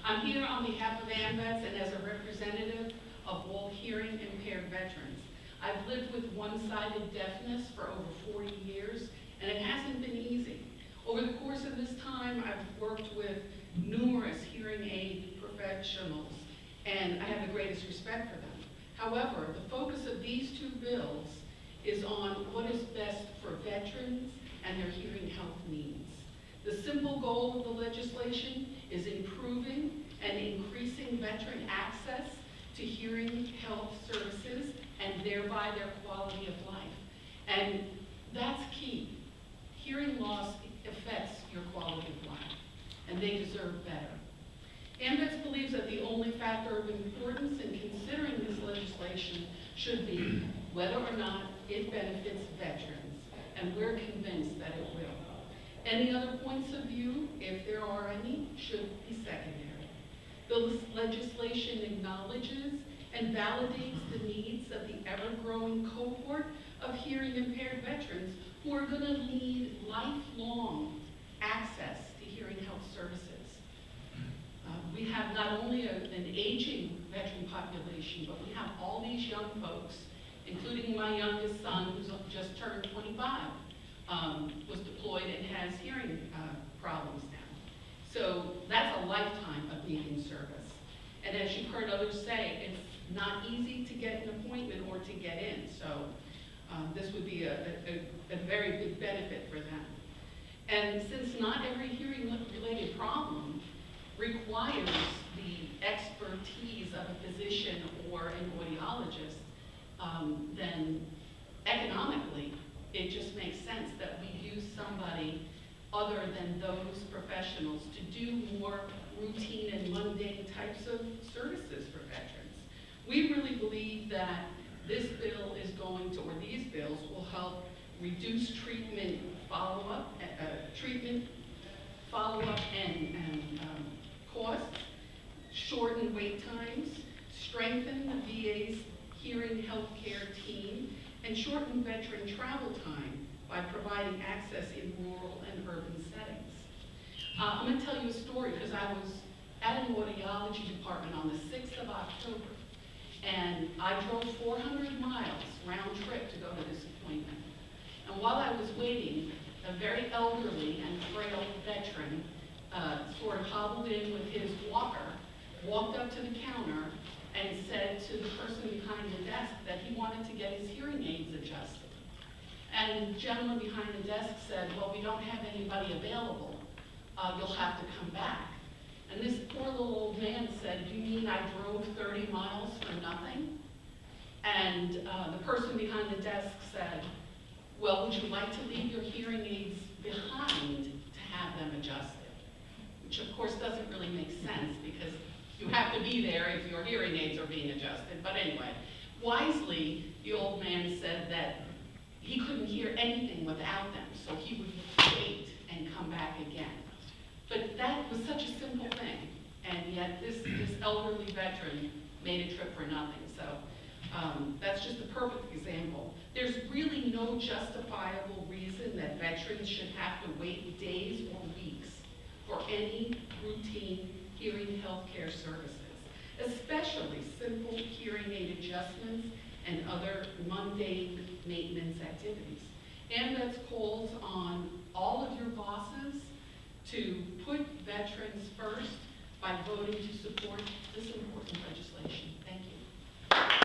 I'm here on behalf of AMVETS and as a representative of all hearing impaired veterans. I've lived with one-sided deafness for over 40 years, and it hasn't been easy. Over the course of this time, I've worked with numerous hearing aid professionals, and I have the greatest respect for them. However, the focus of these two bills is on what is best for veterans and their hearing health needs. The simple goal of the legislation is improving and increasing veteran access to hearing health services and thereby their quality of life. And that's key. Hearing loss affects your quality of life, and they deserve better. AMVETS believes that the only factor of importance in considering this legislation should be whether or not it benefits veterans, and we're convinced that it will. Any other points of view, if there are any, should be secondary. The legislation acknowledges and validates the needs of the ever-growing cohort of hearing impaired veterans who are going to need lifelong access to hearing health services. We have not only an aging veteran population, but we have all these young folks, including my youngest son, who's just turned 25, was deployed and has hearing problems now. So that's a lifetime of needing service. And as you've heard others say, it's not easy to get an appointment or to get in. So this would be a very big benefit for them. And since not every hearing-related problem requires the expertise of a physician or an audiologist, then economically, it just makes sense that we use somebody other than those professionals to do more routine and mundane types of services for veterans. We really believe that this bill is going to, or these bills will help reduce treatment follow-up, and costs, shorten wait times, strengthen the VA's hearing healthcare team, and shorten veteran travel time by providing access in rural and urban settings. I'm going to tell you a story because I was at an audiology department on the 6th of October, and I drove 400 miles round trip to go to this appointment. And while I was waiting, a very elderly and frail veteran sort of hobbled in with his walker, walked up to the counter, and said to the person behind the desk that he wanted to get his hearing aids adjusted. And the gentleman behind the desk said, well, we don't have anybody available. You'll have to come back. And this poor little old man said, you mean I drove 30 miles for nothing? And the person behind the desk said, well, would you like to leave your hearing aids behind to have them adjusted? Which of course doesn't really make sense because you have to be there if your hearing aids are being adjusted. But anyway, wisely, the old man said that he couldn't hear anything without them, so he would wait and come back again. But that was such a simple thing, and yet this elderly veteran made a trip for nothing. So that's just a perfect example. There's really no justifiable reason that veterans should have to wait days or weeks for any routine hearing healthcare services, especially simple hearing aid adjustments and other mundane maintenance activities. AMVETS calls on all of your bosses to put veterans first by voting to support this important